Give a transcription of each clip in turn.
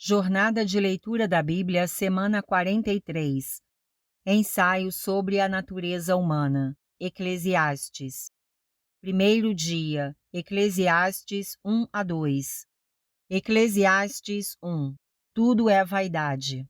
Jornada de Leitura da Bíblia, semana 43. Ensaio sobre a natureza humana. Eclesiastes. Primeiro dia. Eclesiastes 1 a 2. Eclesiastes 1. Tudo é vaidade.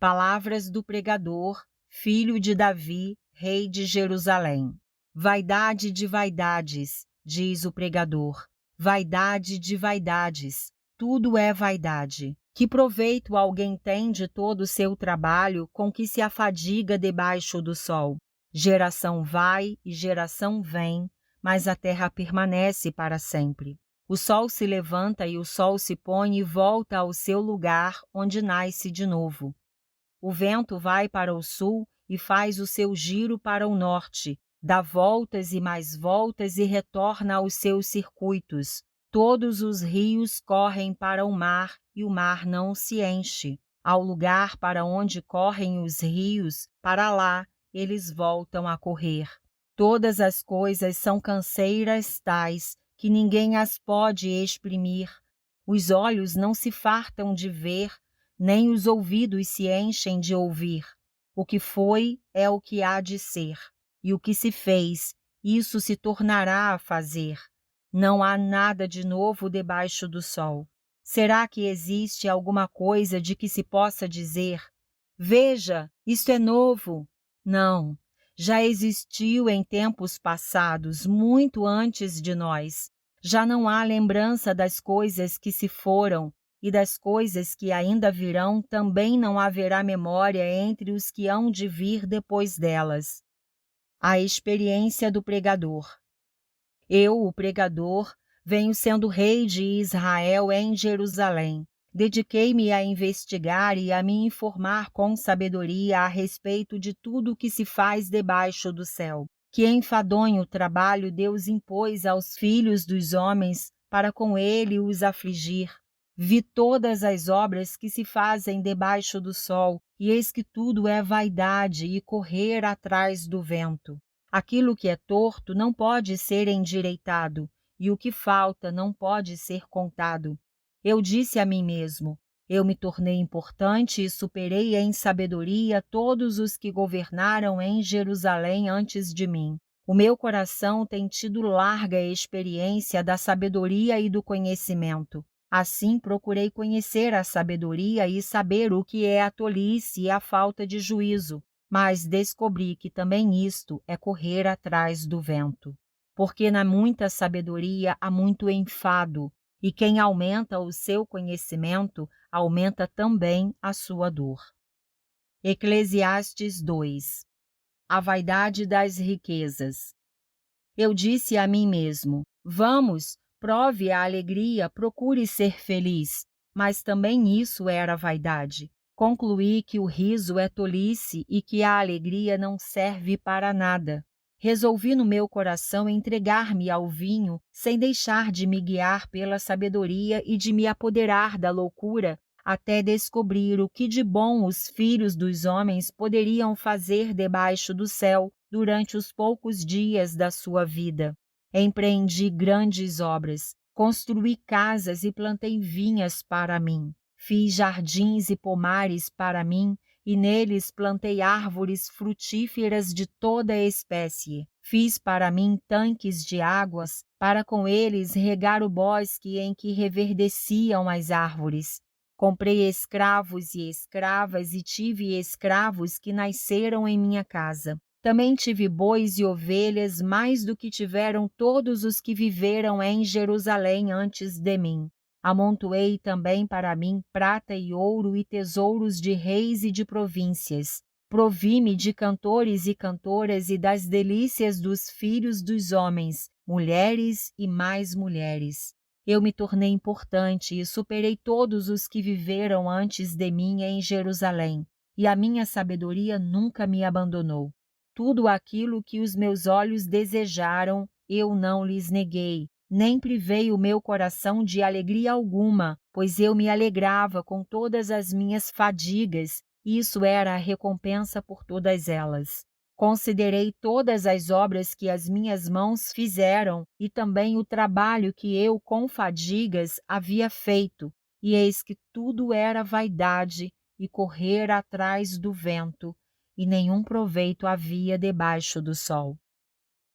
Palavras do pregador, filho de Davi, rei de Jerusalém. Vaidade de vaidades, diz o pregador. Vaidade de vaidades. Tudo é vaidade. Que proveito alguém tem de todo o seu trabalho com que se afadiga debaixo do sol? Geração vai e geração vem, mas a terra permanece para sempre. O sol se levanta e o sol se põe e volta ao seu lugar, onde nasce de novo. O vento vai para o sul e faz o seu giro para o norte, dá voltas e mais voltas e retorna aos seus circuitos. Todos os rios correm para o mar e o mar não se enche. Ao lugar para onde correm os rios, para lá eles voltam a correr. Todas as coisas são canseiras tais que ninguém as pode exprimir. Os olhos não se fartam de ver, nem os ouvidos se enchem de ouvir. O que foi é o que há de ser, e o que se fez, isso se tornará a fazer. Não há nada de novo debaixo do sol. Será que existe alguma coisa de que se possa dizer: veja, isto é novo? Não, já existiu em tempos passados, muito antes de nós. Já não há lembrança das coisas que se foram, e das coisas que ainda virão também não haverá memória entre os que hão de vir depois delas. A experiência do pregador. Eu, o pregador, venho sendo rei de Israel em Jerusalém. Dediquei-me a investigar e a me informar com sabedoria a respeito de tudo o que se faz debaixo do céu. Que enfadonho trabalho Deus impôs aos filhos dos homens para com ele os afligir. Vi todas as obras que se fazem debaixo do sol, e eis que tudo é vaidade e correr atrás do vento. Aquilo que é torto não pode ser endireitado, e o que falta não pode ser contado. Eu disse a mim mesmo: eu me tornei importante e superei em sabedoria todos os que governaram em Jerusalém antes de mim. O meu coração tem tido larga experiência da sabedoria e do conhecimento. Assim procurei conhecer a sabedoria e saber o que é a tolice e a falta de juízo. Mas descobri que também isto é correr atrás do vento. Porque na muita sabedoria há muito enfado, e quem aumenta o seu conhecimento, aumenta também a sua dor. Eclesiastes 2. A vaidade das riquezas. Eu disse a mim mesmo: vamos, prove a alegria, procure ser feliz. Mas também isso era vaidade. Concluí que o riso é tolice e que a alegria não serve para nada. Resolvi no meu coração entregar-me ao vinho, sem deixar de me guiar pela sabedoria e de me apoderar da loucura, até descobrir o que de bom os filhos dos homens poderiam fazer debaixo do céu durante os poucos dias da sua vida. Empreendi grandes obras, construí casas e plantei vinhas para mim. Fiz jardins e pomares para mim, e neles plantei árvores frutíferas de toda a espécie. Fiz para mim tanques de águas, para com eles regar o bosque em que reverdeciam as árvores. Comprei escravos e escravas e tive escravos que nasceram em minha casa. Também tive bois e ovelhas mais do que tiveram todos os que viveram em Jerusalém antes de mim. Amontoei também para mim prata e ouro e tesouros de reis e de províncias. Provi-me de cantores e cantoras e das delícias dos filhos dos homens, mulheres e mais mulheres. Eu me tornei importante e superei todos os que viveram antes de mim em Jerusalém, e a minha sabedoria nunca me abandonou. Tudo aquilo que os meus olhos desejaram, eu não lhes neguei, nem privei o meu coração de alegria alguma, pois eu me alegrava com todas as minhas fadigas, e isso era a recompensa por todas elas. Considerei todas as obras que as minhas mãos fizeram, e também o trabalho que eu com fadigas havia feito, e eis que tudo era vaidade e correr atrás do vento, e nenhum proveito havia debaixo do sol.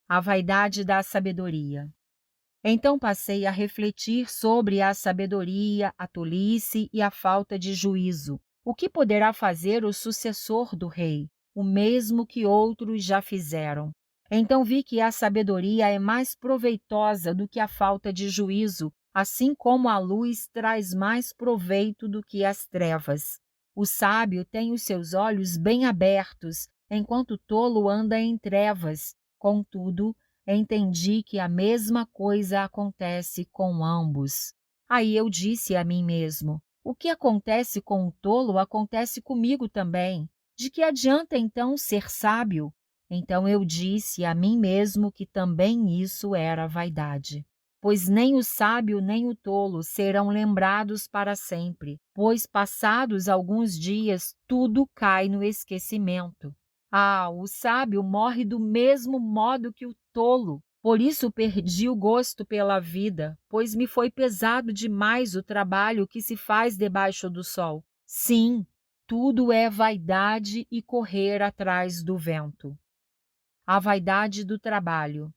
A vaidade da sabedoria. Então passei a refletir sobre a sabedoria, a tolice e a falta de juízo. O que poderá fazer o sucessor do rei? O mesmo que outros já fizeram. Então vi que a sabedoria é mais proveitosa do que a falta de juízo, assim como a luz traz mais proveito do que as trevas. O sábio tem os seus olhos bem abertos, enquanto o tolo anda em trevas. Contudo, entendi que a mesma coisa acontece com ambos. Aí eu disse a mim mesmo: o que acontece com o tolo acontece comigo também. De que adianta então ser sábio? Então eu disse a mim mesmo que também isso era vaidade. Pois nem o sábio nem o tolo serão lembrados para sempre, pois passados alguns dias tudo cai no esquecimento. Ah, o sábio morre do mesmo modo que o tolo. Por isso perdi o gosto pela vida, pois me foi pesado demais o trabalho que se faz debaixo do sol. Sim, tudo é vaidade e correr atrás do vento. A vaidade do trabalho.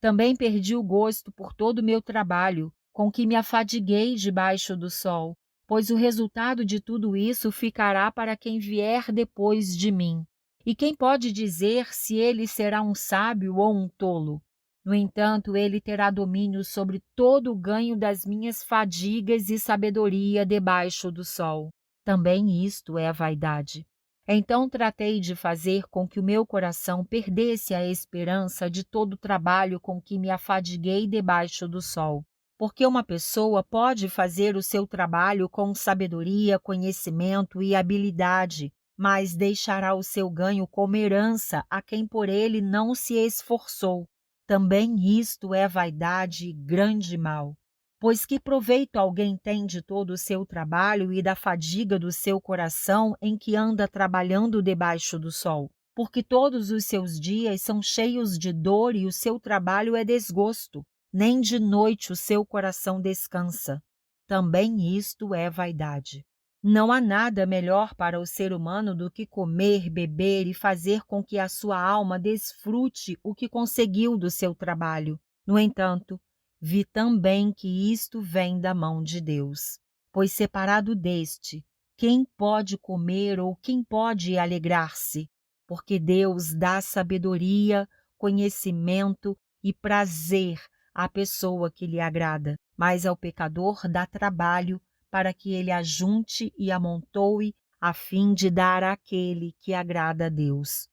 Também perdi o gosto por todo o meu trabalho, com que me afadiguei debaixo do sol, pois o resultado de tudo isso ficará para quem vier depois de mim. E quem pode dizer se ele será um sábio ou um tolo? No entanto, ele terá domínio sobre todo o ganho das minhas fadigas e sabedoria debaixo do sol. Também isto é a vaidade. Então tratei de fazer com que o meu coração perdesse a esperança de todo o trabalho com que me afadiguei debaixo do sol. Porque uma pessoa pode fazer o seu trabalho com sabedoria, conhecimento e habilidade, mas deixará o seu ganho como herança a quem por ele não se esforçou. Também isto é vaidade e grande mal. Pois que proveito alguém tem de todo o seu trabalho e da fadiga do seu coração em que anda trabalhando debaixo do sol? Porque todos os seus dias são cheios de dor e o seu trabalho é desgosto. Nem de noite o seu coração descansa. Também isto é vaidade. Não há nada melhor para o ser humano do que comer, beber e fazer com que a sua alma desfrute o que conseguiu do seu trabalho. No entanto, vi também que isto vem da mão de Deus. Pois separado deste, quem pode comer ou quem pode alegrar-se? Porque Deus dá sabedoria, conhecimento e prazer à pessoa que lhe agrada, mas ao pecador dá trabalho para que ele ajunte e amontoe a fim de dar àquele que agrada a Deus.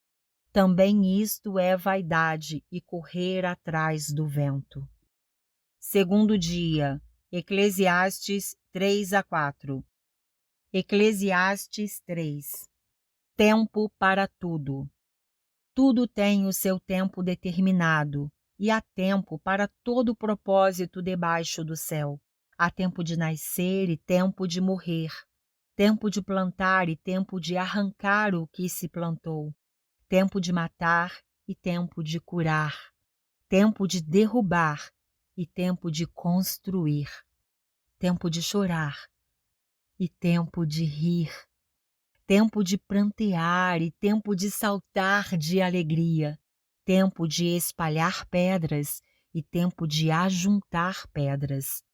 Também isto é vaidade e correr atrás do vento. Segundo dia, Eclesiastes 3-4. Eclesiastes 3. Tempo para tudo. Tudo tem o seu tempo determinado, e há tempo para todo propósito debaixo do céu. Há tempo de nascer e tempo de morrer, tempo de plantar e tempo de arrancar o que se plantou, tempo de matar e tempo de curar, tempo de derrubar e tempo de construir, tempo de chorar e tempo de rir, tempo de prantear e tempo de saltar de alegria, tempo de espalhar pedras e tempo de ajuntar pedras,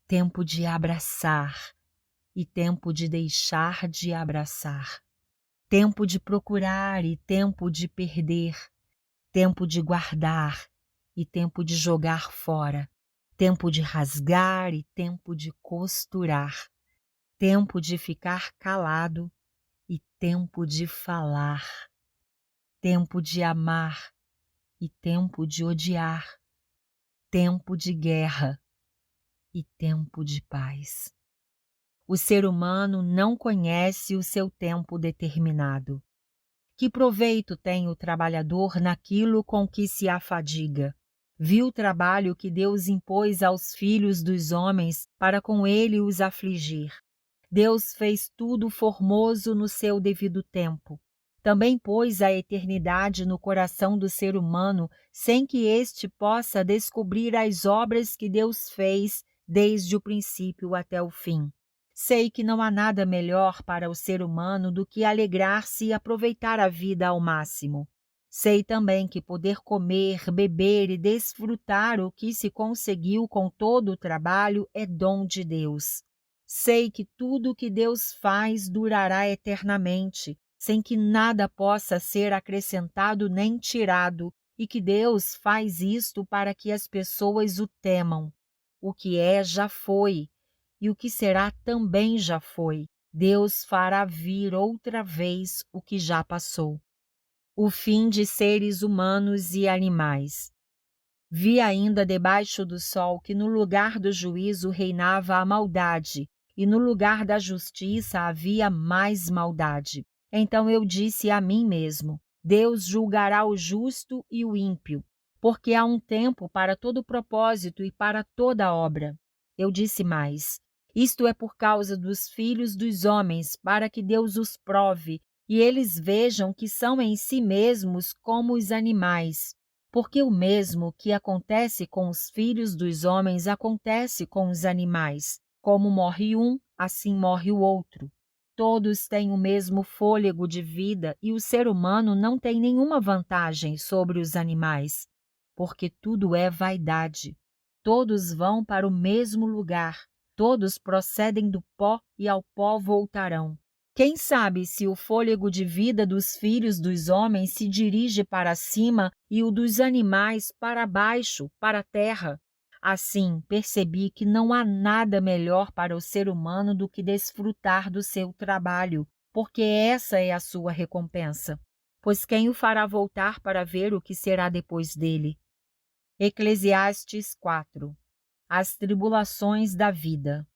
tempo de abraçar e tempo de deixar de abraçar, tempo de procurar e tempo de perder, tempo de guardar e tempo de jogar fora, tempo de rasgar e tempo de costurar, tempo de ficar calado e tempo de falar, tempo de amar e tempo de odiar, tempo de guerra e tempo de paz. O ser humano não conhece o seu tempo determinado. Que proveito tem o trabalhador naquilo com que se afadiga? Viu o trabalho que Deus impôs aos filhos dos homens para com ele os afligir. Deus fez tudo formoso no seu devido tempo. Também pôs a eternidade no coração do ser humano, sem que este possa descobrir as obras que Deus fez desde o princípio até o fim. Sei que não há nada melhor para o ser humano do que alegrar-se e aproveitar a vida ao máximo. Sei também que poder comer, beber e desfrutar o que se conseguiu com todo o trabalho é dom de Deus. Sei que tudo o que Deus faz durará eternamente, sem que nada possa ser acrescentado nem tirado, e que Deus faz isto para que as pessoas o temam. O que é já foi, e o que será também já foi. Deus fará vir outra vez o que já passou. O fim de seres humanos e animais. Vi ainda debaixo do sol que no lugar do juízo reinava a maldade, e no lugar da justiça havia mais maldade. Então eu disse a mim mesmo: Deus julgará o justo e o ímpio, porque há um tempo para todo propósito e para toda obra. Eu disse mais: isto é por causa dos filhos dos homens, para que Deus os prove, e eles vejam que são em si mesmos como os animais. Porque o mesmo que acontece com os filhos dos homens acontece com os animais. Como morre um, assim morre o outro. Todos têm o mesmo fôlego de vida e o ser humano não tem nenhuma vantagem sobre os animais, porque tudo é vaidade. Todos vão para o mesmo lugar, todos procedem do pó e ao pó voltarão. Quem sabe se o fôlego de vida dos filhos dos homens se dirige para cima e o dos animais para baixo, para a terra? Assim, percebi que não há nada melhor para o ser humano do que desfrutar do seu trabalho, porque essa é a sua recompensa. Pois quem o fará voltar para ver o que será depois dele? Eclesiastes 4. As tribulações da vida.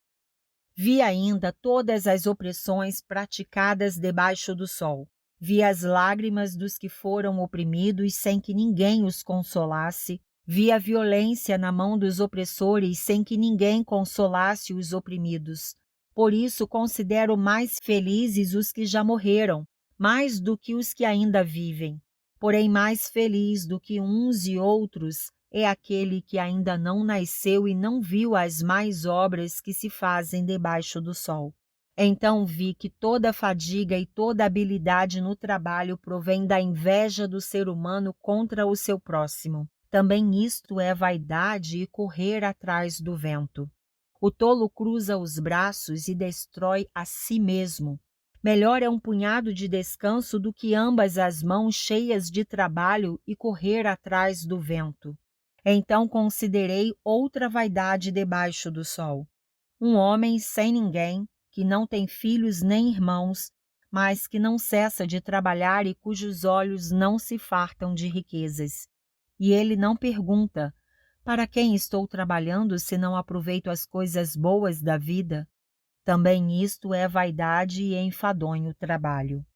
Vi ainda todas as opressões praticadas debaixo do sol. Vi as lágrimas dos que foram oprimidos sem que ninguém os consolasse. Vi a violência na mão dos opressores sem que ninguém consolasse os oprimidos. Por isso considero mais felizes os que já morreram, mais do que os que ainda vivem. Porém, mais feliz do que uns e outros é aquele que ainda não nasceu e não viu as mais obras que se fazem debaixo do sol. Então vi que toda fadiga e toda habilidade no trabalho provém da inveja do ser humano contra o seu próximo. Também isto é vaidade e correr atrás do vento. O tolo cruza os braços e destrói a si mesmo. Melhor é um punhado de descanso do que ambas as mãos cheias de trabalho e correr atrás do vento. Então considerei outra vaidade debaixo do sol. Um homem sem ninguém, que não tem filhos nem irmãos, mas que não cessa de trabalhar e cujos olhos não se fartam de riquezas. E ele não pergunta: para quem estou trabalhando se não aproveito as coisas boas da vida? Também isto é vaidade e enfadonho o trabalho.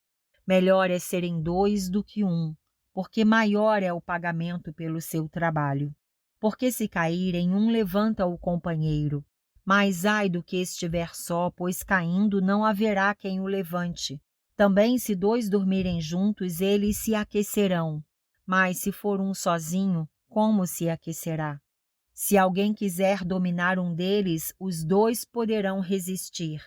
Melhor é serem dois do que um, porque maior é o pagamento pelo seu trabalho. Porque se caírem, um levanta o companheiro. Mas ai do que estiver só, pois caindo não haverá quem o levante. Também se dois dormirem juntos, eles se aquecerão. Mas se for um sozinho, como se aquecerá? Se alguém quiser dominar um deles, os dois poderão resistir.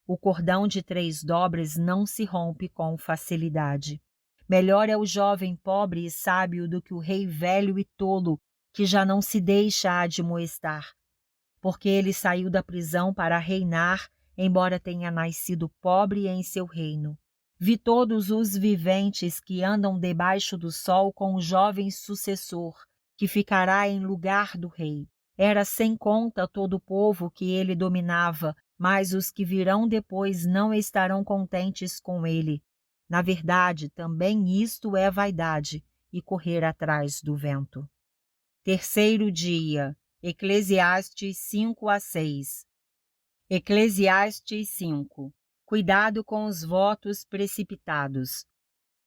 O cordão de 3 dobras não se rompe com facilidade. Melhor é o jovem pobre e sábio do que o rei velho e tolo, que já não se deixa admoestar. Porque ele saiu da prisão para reinar, embora tenha nascido pobre em seu reino. Vi todos os viventes que andam debaixo do sol com o jovem sucessor, que ficará em lugar do rei. Era sem conta todo o povo que ele dominava, mas os que virão depois não estarão contentes com ele. Na verdade, também isto é vaidade e correr atrás do vento. Terceiro dia, Eclesiastes 5-6. Eclesiastes 5. Cuidado com os votos precipitados.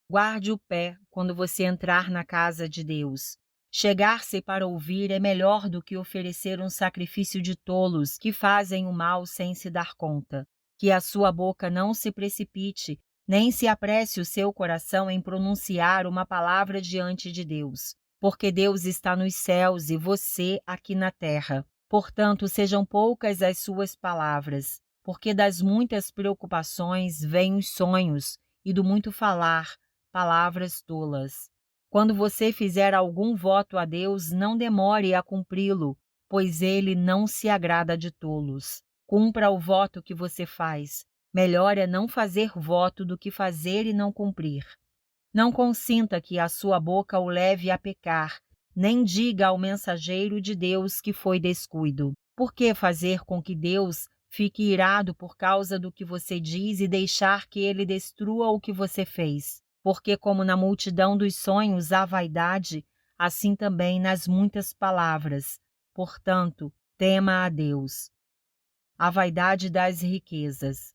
Guarde o pé quando você entrar na casa de Deus. Chegar-se para ouvir é melhor do que oferecer um sacrifício de tolos que fazem o mal sem se dar conta. Que a sua boca não se precipite, nem se apresse o seu coração em pronunciar uma palavra diante de Deus, porque Deus está nos céus e você aqui na terra. Portanto, sejam poucas as suas palavras. porque das muitas preocupações vêm os sonhos, e do muito falar, palavras tolas. Quando você fizer algum voto a Deus, não demore a cumpri-lo, pois ele não se agrada de tolos. Cumpra o voto que você faz. Melhor é não fazer voto do que fazer e não cumprir. Não consinta que a sua boca o leve a pecar, nem diga ao mensageiro de Deus que foi descuido. Por que fazer com que Deus fique irado por causa do que você diz e deixar que ele destrua o que você fez? Porque como na multidão dos sonhos há vaidade, assim também nas muitas palavras. Portanto, tema a Deus. A vaidade das riquezas.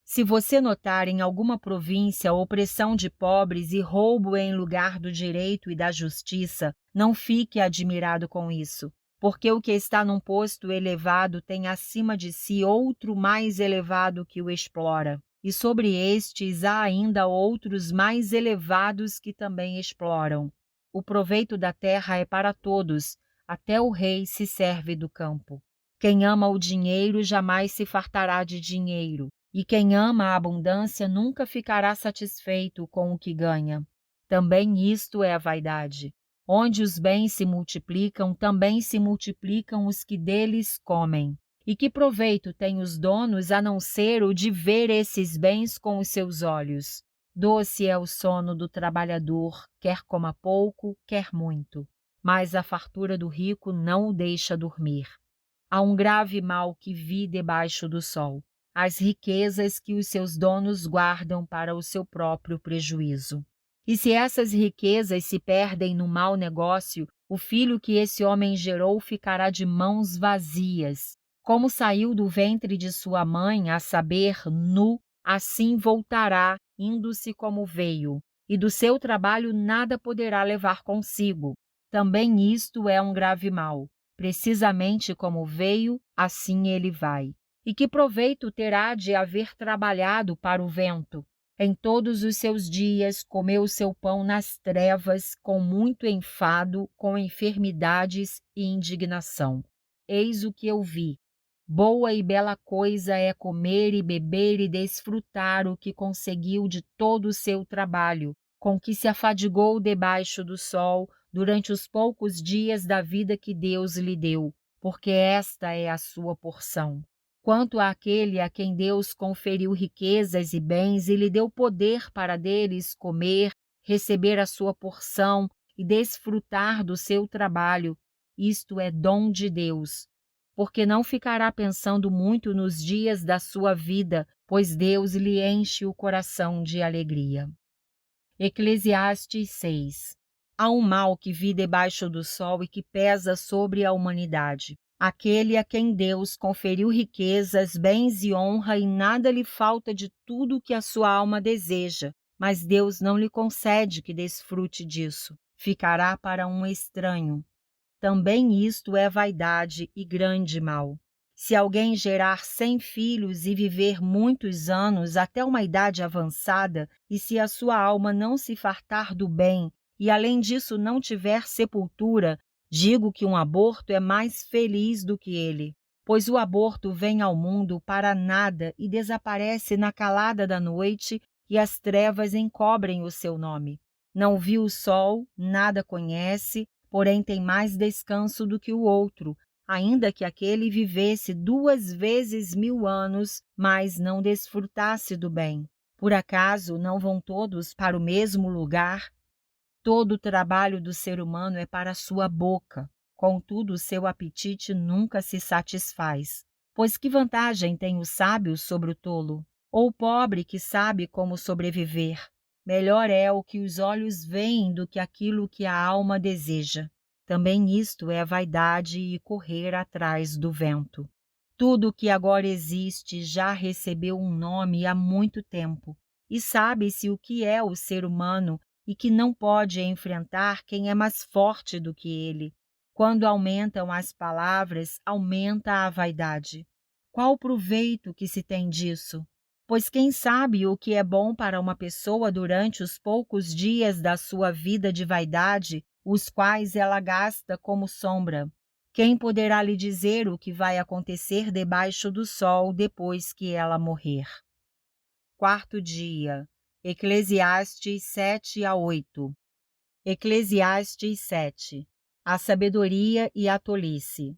Se você notar em alguma província opressão de pobres e roubo em lugar do direito e da justiça, não fique admirado com isso, porque o que está num posto elevado tem acima de si outro mais elevado que o explora, e sobre estes há ainda outros mais elevados que também exploram. O proveito da terra é para todos, até o rei se serve do campo. Quem ama o dinheiro jamais se fartará de dinheiro, e quem ama a abundância nunca ficará satisfeito com o que ganha. Também isto é a vaidade. Onde os bens se multiplicam, também se multiplicam os que deles comem. E que proveito têm os donos a não ser o de ver esses bens com os seus olhos? Doce é o sono do trabalhador, quer coma pouco, quer muito. Mas a fartura do rico não o deixa dormir. Há um grave mal que vi debaixo do sol: as riquezas que os seus donos guardam para o seu próprio prejuízo. E se essas riquezas se perdem no mau negócio, o filho que esse homem gerou ficará de mãos vazias. Como saiu do ventre de sua mãe, a saber, nu, assim voltará, indo-se como veio, e do seu trabalho nada poderá levar consigo. Também isto é um grave mal. Precisamente como veio, assim ele vai. E que proveito terá de haver trabalhado para o vento? Em todos os seus dias comeu o seu pão nas trevas, com muito enfado, com enfermidades e indignação. Eis o que eu vi. Boa e bela coisa é comer e beber e desfrutar o que conseguiu de todo o seu trabalho, com que se afadigou debaixo do sol, durante os poucos dias da vida que Deus lhe deu, porque esta é a sua porção. Quanto àquele a quem Deus conferiu riquezas e bens e lhe deu poder para deles comer, receber a sua porção e desfrutar do seu trabalho, isto é dom de Deus, porque não ficará pensando muito nos dias da sua vida, pois Deus lhe enche o coração de alegria. Eclesiastes 6. Há um mal que vi debaixo do sol e que pesa sobre a humanidade. Aquele a quem Deus conferiu riquezas, bens e honra, e nada lhe falta de tudo o que a sua alma deseja, mas Deus não lhe concede que desfrute disso. Ficará para um estranho. Também isto é vaidade e grande mal. Se alguém gerar 100 filhos e viver muitos anos até uma idade avançada, e se a sua alma não se fartar do bem, e além disso não tiver sepultura, digo que um aborto é mais feliz do que ele, pois o aborto vem ao mundo para nada e desaparece na calada da noite, e as trevas encobrem o seu nome. Não viu o sol, nada conhece, porém tem mais descanso do que o outro, ainda que aquele vivesse 2 vezes 1000 anos, mas não desfrutasse do bem. Por acaso não vão todos para o mesmo lugar? Todo o trabalho do ser humano é para a sua boca, contudo o seu apetite nunca se satisfaz. Pois que vantagem tem o sábio sobre o tolo? Ou o pobre que sabe como sobreviver? Melhor é o que os olhos veem do que aquilo que a alma deseja. Também isto é vaidade e correr atrás do vento. Tudo o que agora existe já recebeu um nome há muito tempo, e sabe-se o que é o ser humano e que não pode enfrentar quem é mais forte do que ele. Quando aumentam as palavras, aumenta a vaidade. Qual o proveito que se tem disso? Pois quem sabe o que é bom para uma pessoa durante os poucos dias da sua vida de vaidade, os quais ela gasta como sombra? Quem poderá lhe dizer o que vai acontecer debaixo do sol depois que ela morrer? Quarto dia. Eclesiastes 7-8. Eclesiastes 7. A sabedoria e a tolice.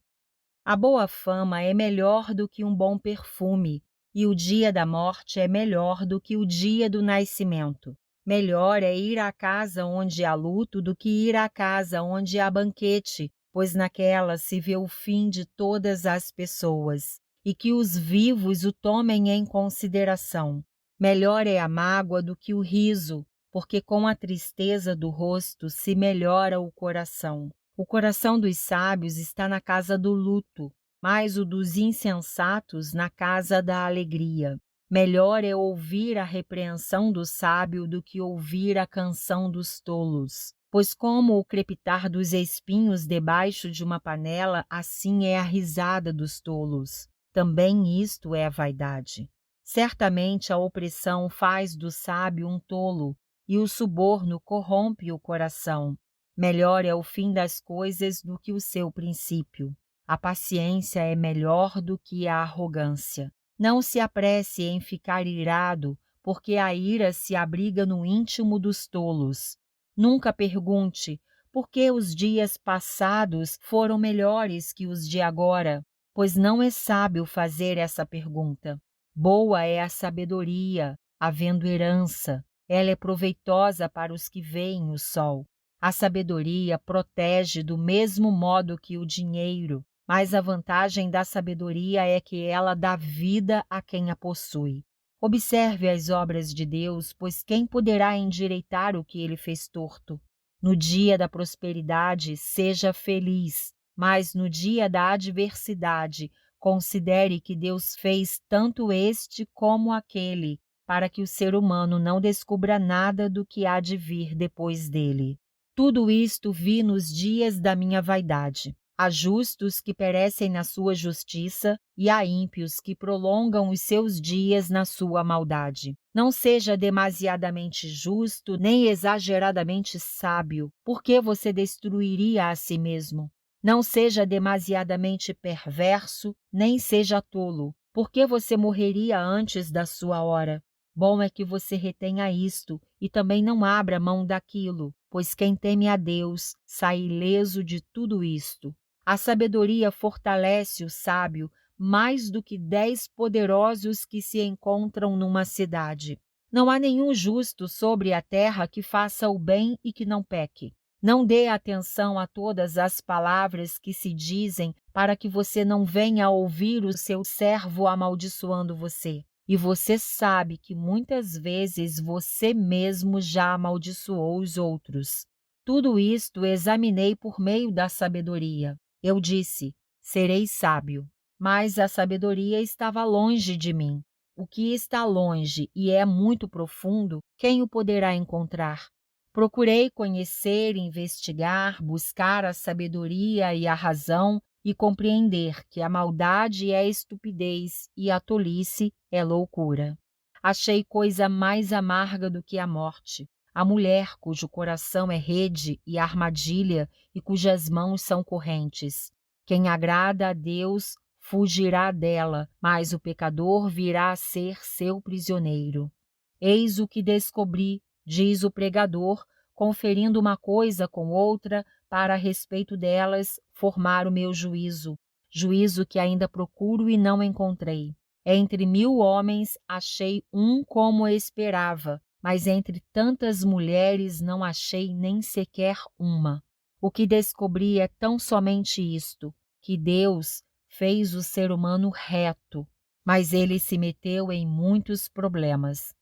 A boa fama é melhor do que um bom perfume, e o dia da morte é melhor do que o dia do nascimento. Melhor é ir à casa onde há luto do que ir à casa onde há banquete, pois naquela se vê o fim de todas as pessoas, e que os vivos o tomem em consideração. Melhor é a mágoa do que o riso, porque com a tristeza do rosto se melhora o coração. O coração dos sábios está na casa do luto, mas o dos insensatos na casa da alegria. Melhor é ouvir a repreensão do sábio do que ouvir a canção dos tolos. Pois como o crepitar dos espinhos debaixo de uma panela, assim é a risada dos tolos. Também isto é a vaidade. Certamente a opressão faz do sábio um tolo, e o suborno corrompe o coração. Melhor é o fim das coisas do que o seu princípio. A paciência é melhor do que a arrogância. Não se apresse em ficar irado, porque a ira se abriga no íntimo dos tolos. Nunca pergunte por que os dias passados foram melhores que os de agora, pois não é sábio fazer essa pergunta. Boa é a sabedoria, havendo herança. Ela é proveitosa para os que veem o sol. A sabedoria protege do mesmo modo que o dinheiro, mas a vantagem da sabedoria é que ela dá vida a quem a possui. Observe as obras de Deus, pois quem poderá endireitar o que ele fez torto? No dia da prosperidade, seja feliz, mas no dia da adversidade, considere que Deus fez tanto este como aquele, para que o ser humano não descubra nada do que há de vir depois dele. Tudo isto vi nos dias da minha vaidade. Há justos que perecem na sua justiça e há ímpios que prolongam os seus dias na sua maldade. Não seja demasiadamente justo nem exageradamente sábio, porque você destruiria a si mesmo. Não seja demasiadamente perverso, nem seja tolo, porque você morreria antes da sua hora. Bom é que você retenha isto e também não abra mão daquilo, pois quem teme a Deus sai ileso de tudo isto. A sabedoria fortalece o sábio mais do que 10 poderosos que se encontram numa cidade. Não há nenhum justo sobre a terra que faça o bem e que não peque. Não dê atenção a todas as palavras que se dizem para que você não venha a ouvir o seu servo amaldiçoando você. E você sabe que muitas vezes você mesmo já amaldiçoou os outros. Tudo isto examinei por meio da sabedoria. Eu disse, serei sábio. Mas a sabedoria estava longe de mim. O que está longe e é muito profundo, quem o poderá encontrar? Procurei conhecer, investigar, buscar a sabedoria e a razão e compreender que a maldade é estupidez e a tolice é loucura. Achei coisa mais amarga do que a morte, a mulher cujo coração é rede e armadilha e cujas mãos são correntes. Quem agrada a Deus fugirá dela, mas o pecador virá a ser seu prisioneiro. Eis o que descobri, diz o pregador, conferindo uma coisa com outra para a respeito delas formar o meu juízo, juízo que ainda procuro e não encontrei. Entre 1000 homens achei um como esperava, mas entre tantas mulheres não achei nem sequer uma. O que descobri é tão somente isto, que Deus fez o ser humano reto, mas ele se meteu em muitos problemas.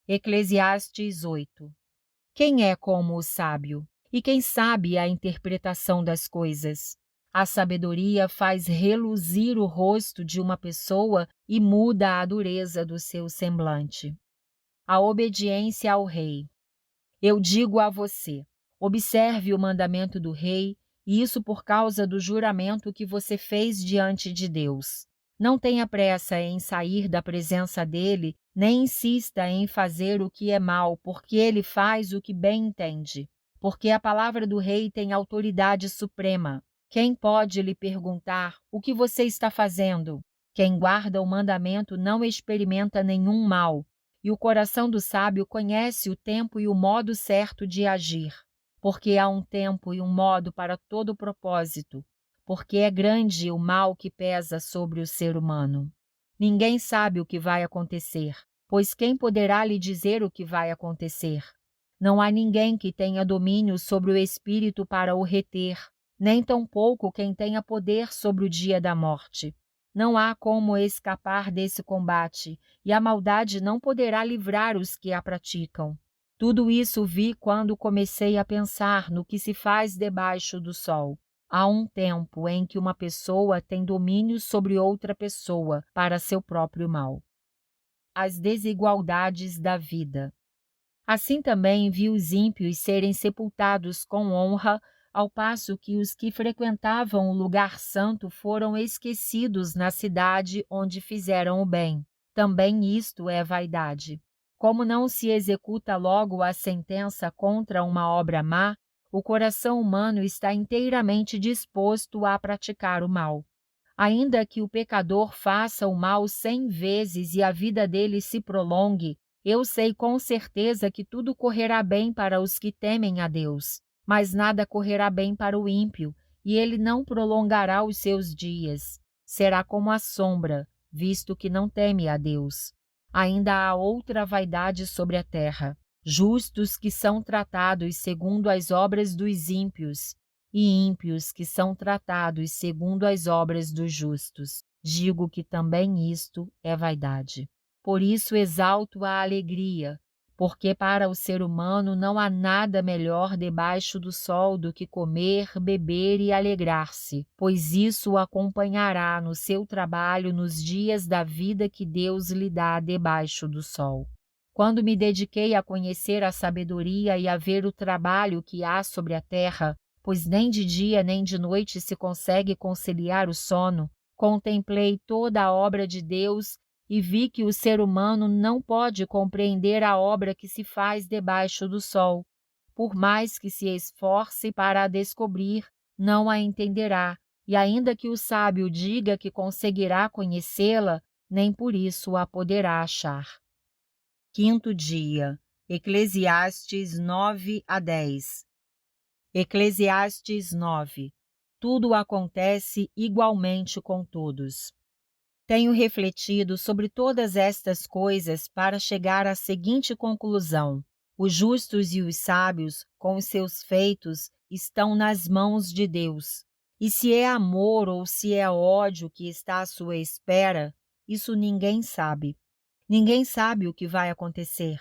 Eclesiastes 8. Quem é como o sábio? E quem sabe a interpretação das coisas? A sabedoria faz reluzir o rosto de uma pessoa e muda a dureza do seu semblante. A obediência ao rei. Eu digo a você, observe o mandamento do rei, e isso por causa do juramento que você fez diante de Deus. Não tenha pressa em sair da presença dele, nem insista em fazer o que é mal, porque ele faz o que bem entende. Porque a palavra do rei tem autoridade suprema. Quem pode lhe perguntar: o que você está fazendo? Quem guarda o mandamento não experimenta nenhum mal, e o coração do sábio conhece o tempo e o modo certo de agir, porque há um tempo e um modo para todo propósito, porque é grande o mal que pesa sobre o ser humano. Ninguém sabe o que vai acontecer, pois quem poderá lhe dizer o que vai acontecer? Não há ninguém que tenha domínio sobre o espírito para o reter, nem tampouco quem tenha poder sobre o dia da morte. Não há como escapar desse combate, e a maldade não poderá livrar os que a praticam. Tudo isso vi quando comecei a pensar no que se faz debaixo do sol. Há um tempo em que uma pessoa tem domínio sobre outra pessoa para seu próprio mal. As desigualdades da vida. Assim também vi os ímpios serem sepultados com honra, ao passo que os que frequentavam o lugar santo foram esquecidos na cidade onde fizeram o bem. Também isto é vaidade. Como não se executa logo a sentença contra uma obra má, o coração humano está inteiramente disposto a praticar o mal. Ainda que o pecador faça o mal 100 vezes e a vida dele se prolongue, eu sei com certeza que tudo correrá bem para os que temem a Deus, mas nada correrá bem para o ímpio, e ele não prolongará os seus dias. Será como a sombra, visto que não teme a Deus. Ainda há outra vaidade sobre a terra: justos que são tratados segundo as obras dos ímpios, e ímpios que são tratados segundo as obras dos justos. Digo que também isto é vaidade. Por isso exalto a alegria, porque para o ser humano não há nada melhor debaixo do sol do que comer, beber e alegrar-se, pois isso o acompanhará no seu trabalho nos dias da vida que Deus lhe dá debaixo do sol. Quando me dediquei a conhecer a sabedoria e a ver o trabalho que há sobre a terra, pois nem de dia nem de noite se consegue conciliar o sono, contemplei toda a obra de Deus e vi que o ser humano não pode compreender a obra que se faz debaixo do sol. Por mais que se esforce para a descobrir, não a entenderá, e ainda que o sábio diga que conseguirá conhecê-la, nem por isso a poderá achar. Quinto dia, Eclesiastes 9-10. Eclesiastes 9. Tudo acontece igualmente com todos. Tenho refletido sobre todas estas coisas para chegar à seguinte conclusão: os justos e os sábios, com os seus feitos, estão nas mãos de Deus. E se é amor ou se é ódio que está à sua espera, isso ninguém sabe. Ninguém sabe o que vai acontecer.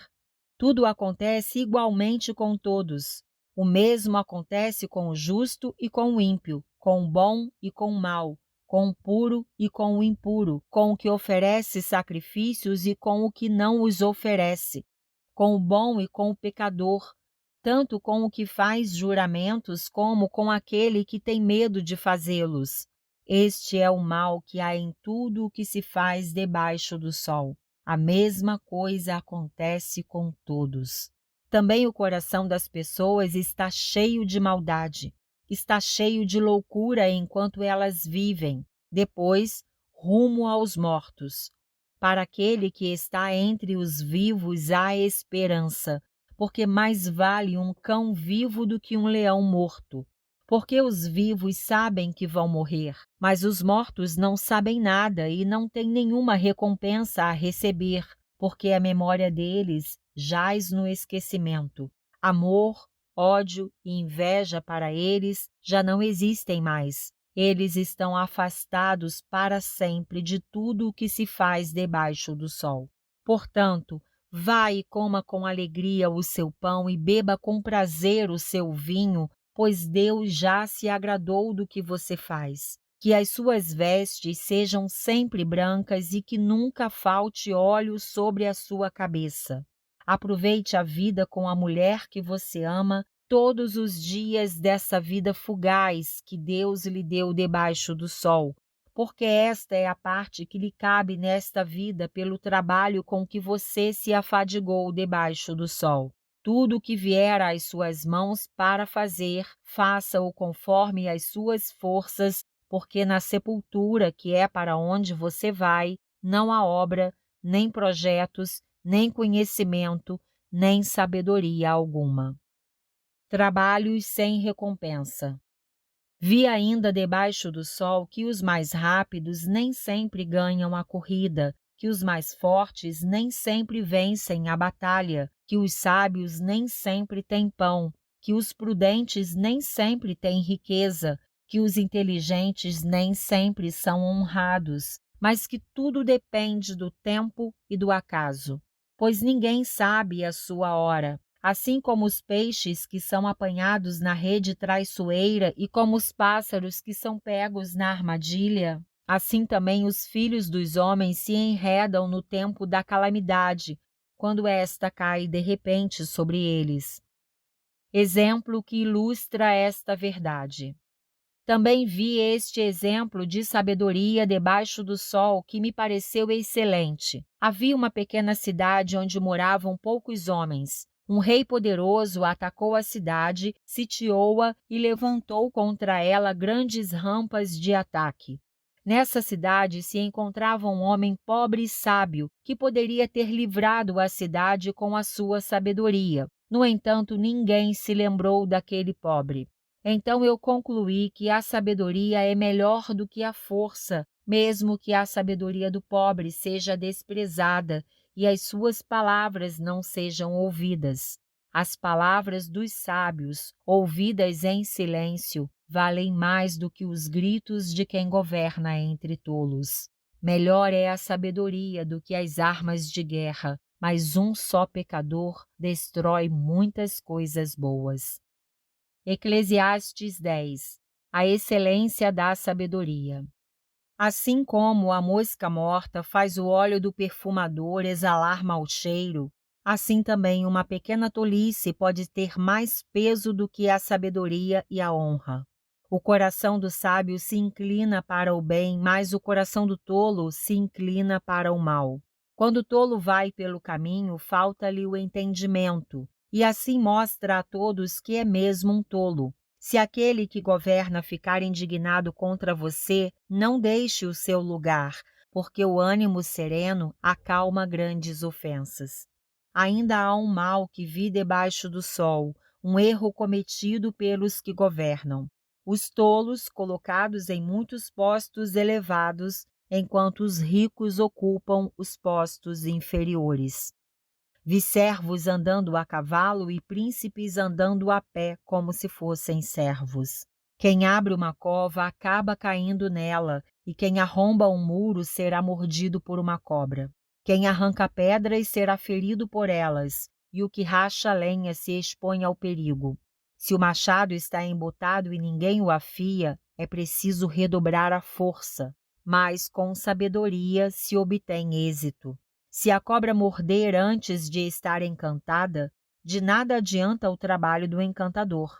Tudo acontece igualmente com todos. O mesmo acontece com o justo e com o ímpio, com o bom e com o mau, com o puro e com o impuro, com o que oferece sacrifícios e com o que não os oferece, com o bom e com o pecador, tanto com o que faz juramentos como com aquele que tem medo de fazê-los. Este é o mal que há em tudo o que se faz debaixo do sol. A mesma coisa acontece com todos. Também o coração das pessoas está cheio de maldade, está cheio de loucura enquanto elas vivem. Depois, rumo aos mortos. Para aquele que está entre os vivos há esperança, porque mais vale um cão vivo do que um leão morto. Porque os vivos sabem que vão morrer, mas os mortos não sabem nada e não têm nenhuma recompensa a receber, porque a memória deles jaz no esquecimento. Amor, ódio e inveja para eles já não existem mais. Eles estão afastados para sempre de tudo o que se faz debaixo do sol. Portanto, vá e coma com alegria o seu pão e beba com prazer o seu vinho, pois Deus já se agradou do que você faz. Que as suas vestes sejam sempre brancas e que nunca falte óleo sobre a sua cabeça. Aproveite a vida com a mulher que você ama todos os dias dessa vida fugaz que Deus lhe deu debaixo do sol, porque esta é a parte que lhe cabe nesta vida pelo trabalho com que você se afadigou debaixo do sol. Tudo o que vier às suas mãos para fazer, faça-o conforme as suas forças, porque na sepultura, que é para onde você vai, não há obra, nem projetos, nem conhecimento, nem sabedoria alguma. Trabalhos sem recompensa. Vi ainda debaixo do sol que os mais rápidos nem sempre ganham a corrida, que os mais fortes nem sempre vencem a batalha, que os sábios nem sempre têm pão, que os prudentes nem sempre têm riqueza, que os inteligentes nem sempre são honrados, mas que tudo depende do tempo e do acaso. Pois ninguém sabe a sua hora. Assim como os peixes que são apanhados na rede traiçoeira e como os pássaros que são pegos na armadilha, assim também os filhos dos homens se enredam no tempo da calamidade, quando esta cai de repente sobre eles. Exemplo que ilustra esta verdade. Também vi este exemplo de sabedoria debaixo do sol que me pareceu excelente. Havia uma pequena cidade onde moravam poucos homens. Um rei poderoso atacou a cidade, sitiou-a e levantou contra ela grandes rampas de ataque. Nessa cidade se encontrava um homem pobre e sábio que poderia ter livrado a cidade com a sua sabedoria. No entanto, ninguém se lembrou daquele pobre. Então eu concluí que a sabedoria é melhor do que a força, mesmo que a sabedoria do pobre seja desprezada e as suas palavras não sejam ouvidas. As palavras dos sábios, ouvidas em silêncio, valem mais do que os gritos de quem governa entre tolos. Melhor é a sabedoria do que as armas de guerra, mas um só pecador destrói muitas coisas boas. Eclesiastes 10. A excelência da sabedoria. Assim como a mosca morta faz o óleo do perfumador exalar mau cheiro, assim também uma pequena tolice pode ter mais peso do que a sabedoria e a honra. O coração do sábio se inclina para o bem, mas o coração do tolo se inclina para o mal. Quando o tolo vai pelo caminho, falta-lhe o entendimento, e assim mostra a todos que é mesmo um tolo. Se aquele que governa ficar indignado contra você, não deixe o seu lugar, porque o ânimo sereno acalma grandes ofensas. Ainda há um mal que vi debaixo do sol, um erro cometido pelos que governam. Os tolos, colocados em muitos postos elevados, enquanto os ricos ocupam os postos inferiores. Vi servos andando a cavalo e príncipes andando a pé como se fossem servos. Quem abre uma cova acaba caindo nela, e quem arromba um muro será mordido por uma cobra. Quem arranca pedras será ferido por elas, e o que racha lenha se expõe ao perigo. Se o machado está embotado e ninguém o afia, é preciso redobrar a força, mas com sabedoria se obtém êxito. Se a cobra morder antes de estar encantada, de nada adianta o trabalho do encantador.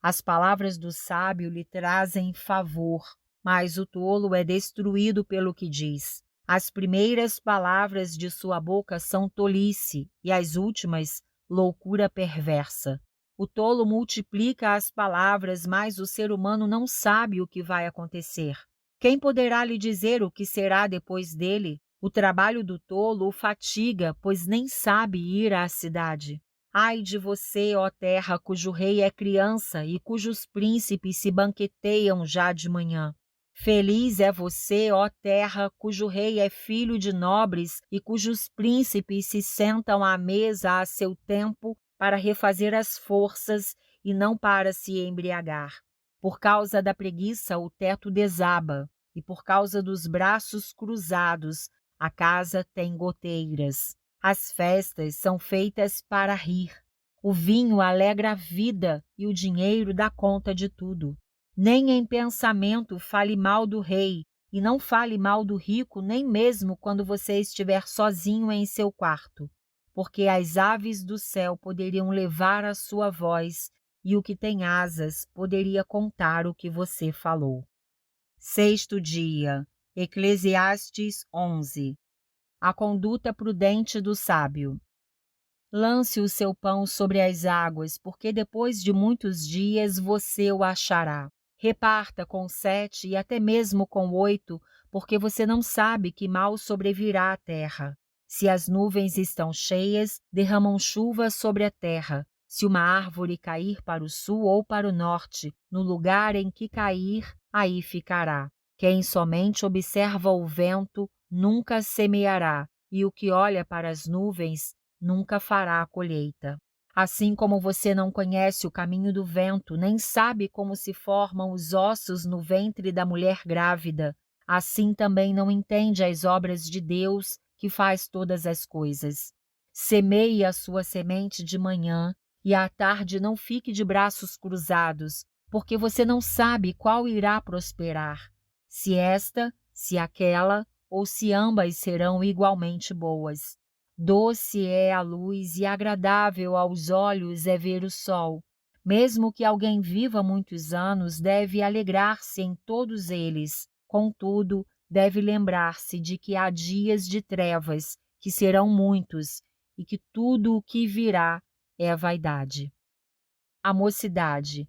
As palavras do sábio lhe trazem favor, mas o tolo é destruído pelo que diz. As primeiras palavras de sua boca são tolice, e as últimas, loucura perversa. O tolo multiplica as palavras, mas o ser humano não sabe o que vai acontecer. Quem poderá lhe dizer o que será depois dele? O trabalho do tolo o fatiga, pois nem sabe ir à cidade. Ai de você, ó terra, cujo rei é criança e cujos príncipes se banqueteiam já de manhã. Feliz é você, ó terra, cujo rei é filho de nobres e cujos príncipes se sentam à mesa a seu tempo para refazer as forças e não para se embriagar. Por causa da preguiça o teto desaba, e por causa dos braços cruzados a casa tem goteiras. As festas são feitas para rir. O vinho alegra a vida e o dinheiro dá conta de tudo. Nem em pensamento fale mal do rei, e não fale mal do rico nem mesmo quando você estiver sozinho em seu quarto, porque as aves do céu poderiam levar a sua voz, e o que tem asas poderia contar o que você falou. Sexto dia. Eclesiastes 11. A conduta prudente do sábio. Lance o seu pão sobre as águas, porque depois de muitos dias você o achará. Reparta com 7 e até mesmo com 8, porque você não sabe que mal sobrevirá à terra. Se as nuvens estão cheias, derramam chuva sobre a terra. Se uma árvore cair para o sul ou para o norte, no lugar em que cair, aí ficará. Quem somente observa o vento nunca semeará, e o que olha para as nuvens nunca fará a colheita. Assim como você não conhece o caminho do vento, nem sabe como se formam os ossos no ventre da mulher grávida, assim também não entende as obras de Deus, que faz todas as coisas. Semeie a sua semente de manhã, e à tarde não fique de braços cruzados, porque você não sabe qual irá prosperar, se esta, se aquela, ou se ambas serão igualmente boas. Doce é a luz e agradável aos olhos é ver o sol. Mesmo que alguém viva muitos anos, deve alegrar-se em todos eles. Contudo, deve lembrar-se de que há dias de trevas, que serão muitos, e que tudo o que virá é vaidade. A mocidade.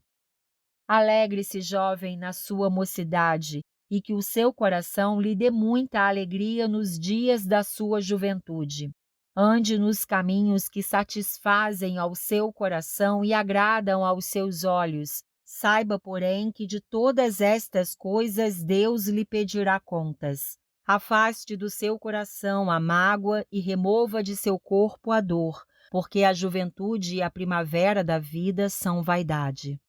Alegre-se, jovem, na sua mocidade, e que o seu coração lhe dê muita alegria nos dias da sua juventude. Ande nos caminhos que satisfazem ao seu coração e agradam aos seus olhos. Saiba, porém, que de todas estas coisas Deus lhe pedirá contas. Afaste do seu coração a mágoa e remova de seu corpo a dor, porque a juventude e a primavera da vida são vaidade.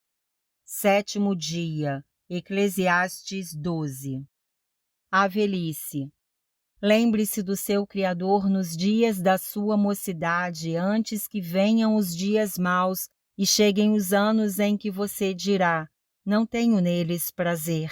7º dia, Eclesiastes 12. A velhice. Lembre-se do seu Criador nos dias da sua mocidade, antes que venham os dias maus e cheguem os anos em que você dirá: não tenho neles prazer.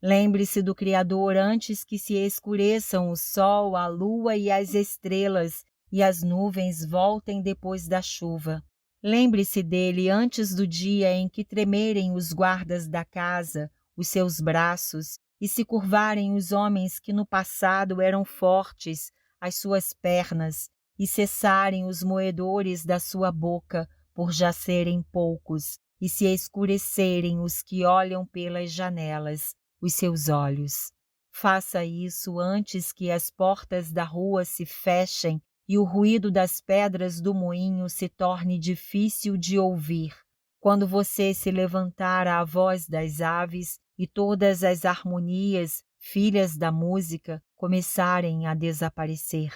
Lembre-se do Criador antes que se escureçam o sol, a lua e as estrelas, e as nuvens voltem depois da chuva. Lembre-se dele antes do dia em que tremerem os guardas da casa, os seus braços, e se curvarem os homens que no passado eram fortes, as suas pernas, e cessarem os moedores da sua boca, por já serem poucos, e se escurecerem os que olham pelas janelas, os seus olhos. Faça isso antes que as portas da rua se fechem e o ruído das pedras do moinho se torne difícil de ouvir. Quando você se levantar à voz das aves e todas as harmonias, filhas da música, começarem a desaparecer.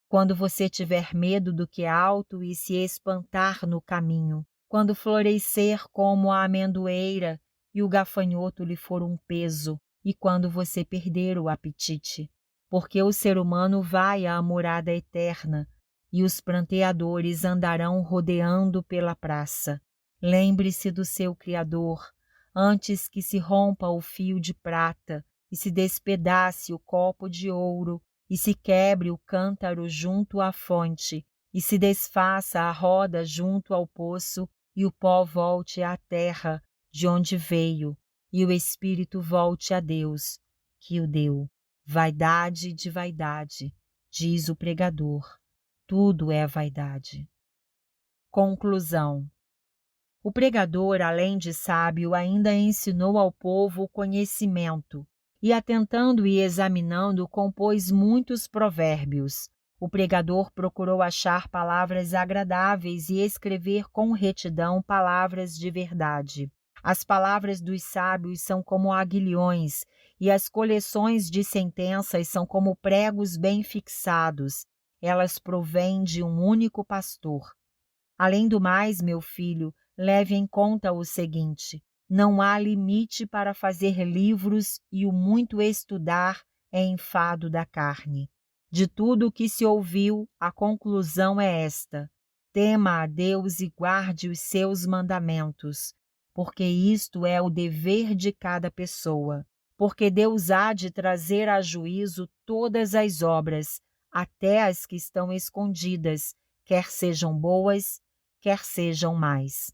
Quando você tiver medo do que é alto e se espantar no caminho. Quando florescer como a amendoeira e o gafanhoto lhe for um peso, e quando você perder o apetite. Porque o ser humano vai à morada eterna, e os pranteadores andarão rodeando pela praça. Lembre-se do seu Criador, antes que se rompa o fio de prata, e se despedace o copo de ouro, e se quebre o cântaro junto à fonte, e se desfaça a roda junto ao poço, e o pó volte à terra, de onde veio, e o espírito volte a Deus, que o deu. Vaidade de vaidade, diz o pregador, tudo é vaidade. Conclusão. O pregador, além de sábio, ainda ensinou ao povo o conhecimento, e atentando e examinando, compôs muitos provérbios. O pregador procurou achar palavras agradáveis e escrever com retidão palavras de verdade. As palavras dos sábios são como aguilhões, e as coleções de sentenças são como pregos bem fixados. Elas provêm de um único pastor. Além do mais, meu filho, leve em conta o seguinte: não há limite para fazer livros e o muito estudar é enfado da carne. De tudo o que se ouviu, a conclusão é esta: tema a Deus e guarde os seus mandamentos, porque isto é o dever de cada pessoa. Porque Deus há de trazer a juízo todas as obras, até as que estão escondidas, quer sejam boas, quer sejam mais.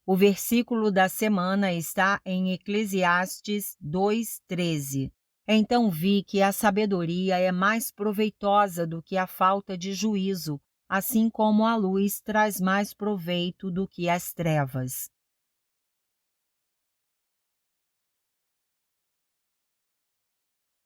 O versículo da semana está em Eclesiastes 2:13. Então vi que a sabedoria é mais proveitosa do que a falta de juízo, assim como a luz traz mais proveito do que as trevas.